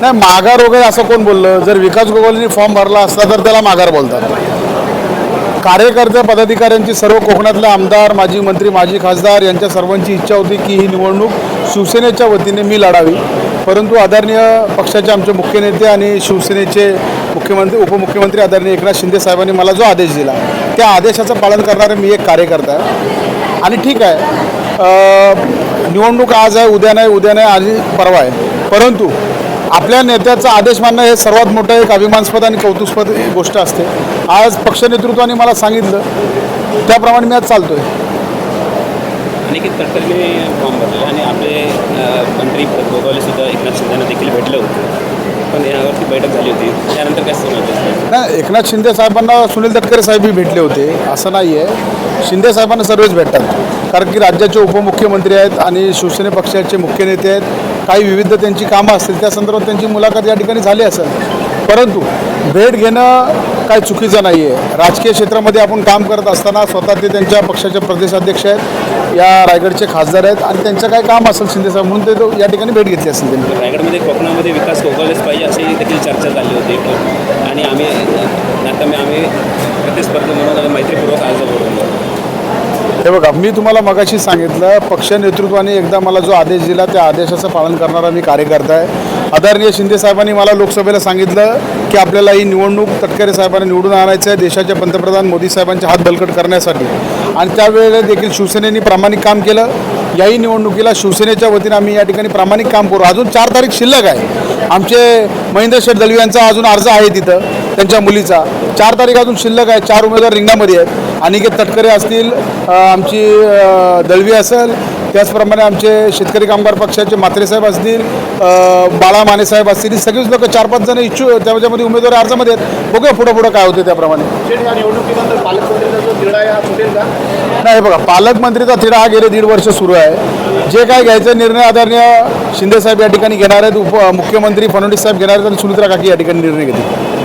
नाही, माघार वगैरे असं कोण बोललं? जर विकास गोगोलेंनी फॉर्म भरला असता तर त्याला माघार बोलतात. कार्यकर्ते पदाधिकाऱ्यांची सर्व कोकणातले आमदार, माजी मंत्री, माजी खासदार यांच्या सर्वांची इच्छा होती की ही निवडणूक शिवसेनेच्या वतीने मी लढावी. परंतु आदरणीय पक्षाचे आमचे मुख्य नेते आणि शिवसेनेचे मुख्यमंत्री उपमुख्यमंत्री आदरणीय एकनाथ शिंदे साहेबांनी मला जो आदेश दिला त्या आदेशाचं पालन करणारे मी एक कार्यकर्ता आहे. आणि ठीक आहे, निवडणूक आज आहे, उद्या नाही, आज परवा आहे. परंतु आपल्या नेत्याचा आदेश मानणं हे सर्वात मोठं एक अभिमानास्पद आणि कौतुकस्पद गोष्ट असते. आज पक्ष नेतृत्वाने मला सांगितलं त्याप्रमाणे मी आज चालतोय. अनिकेत तटकरेंनी फॉर्म भरले आणि आपले मंत्री गोगावले सुद्धा एकनाथ शिंदेना देखील भेटले होते, पण यावरती बैठक झाली होती. त्यानंतर काय समजलं? नाही, एकनाथ शिंदे साहेबांना सुनील तटकरे साहेबही भेटले होते असं नाही आहे. शिंदे साहेबांना सर्वच भेटतात, कारण की राज्याचे उपमुख्यमंत्री आहेत आणि शिवसेने पक्षाचे मुख्य नेते आहेत. काही विविध त्यांची कामं असतील त्या संदर्भात त्यांची मुलाखत या ठिकाणी झाली असेल. परंतु भेट घेणं काही चुकीचं नाही आहे. राजकीय क्षेत्रामध्ये आपण काम करत असताना स्वतः ते त्यांच्या पक्षाचे प्रदेशाध्यक्ष आहेत, या रायगडचे खासदार आहेत आणि त्यांचं काय काम असेल शिंदेसाहेब म्हणून ते या ठिकाणी भेट घेतली असेल त्यांनी. रायगडमध्ये कोकणामध्ये विकास गोगावलेच पाहिजे अशी देखील चर्चा झाली होती आणि आम्ही प्रतिस्पर्धी म्हणून मैत्रीपूर्वक अर्ज करून. हे बघा, मी तुम्हाला मगाशी सांगितलं पक्ष नेतृत्वाने एकदा मला जो आदेश दिला त्या आदेशाचं पालन करणारा मी कार्यकर्ता आहे. आदरणीय शिंदे साहेबांनी मला लोकसभेला सांगितलं की आपल्याला ही निवडणूक तटकरे साहेबांना निवडून आणायचं आहे देशाचे पंतप्रधान मोदी साहेबांचे हात बळकट करण्यासाठी. आणि त्यावेळेला देखील शिवसेनेने प्रामाणिक काम केलं. याही निवडणुकीला शिवसेनेच्या वतीने आम्ही या ठिकाणी प्रामाणिक काम करू. अजून 4 तारीख शिल्लक आहे. आमचे महेंद्र शेठ दळवी यांचा अजून अर्ज आहे तिथं, त्यांच्या मुलीचा 4 तारीख अजून शिल्लक आहे. 4 उमेदवार रिंगणामध्ये आहेत. अनिकेत तटकरे असतील, आमची दळवी असेल, त्याचप्रमाणे आमचे शेतकरी कामगार पक्षाचे म्हात्रेसाहेब असतील, बाळा मानेसाहेब असतील. ही सगळीच लोक 4-5 जण इच्छुक त्याच्यामध्ये उमेदवार अर्जामध्ये आहेत. बघूया पुढं काय होते त्याप्रमाणे. निवडणुकीनंतर पालकमंत्र्यांचा जो तिढा आहे हा सुटेल का? नाही, बघा, पालकमंत्रीचा तिढा हा गेले 1.5 वर्ष सुरू आहे. जे काय घ्यायचा निर्णय आदरणीय शिंदेसाहेब या ठिकाणी घेणार आहेत, उपमुख्यमंत्री फडणवीस साहेब घेणार आहेत आणि सुनित्रा काकी या ठिकाणी निर्णय घेतील.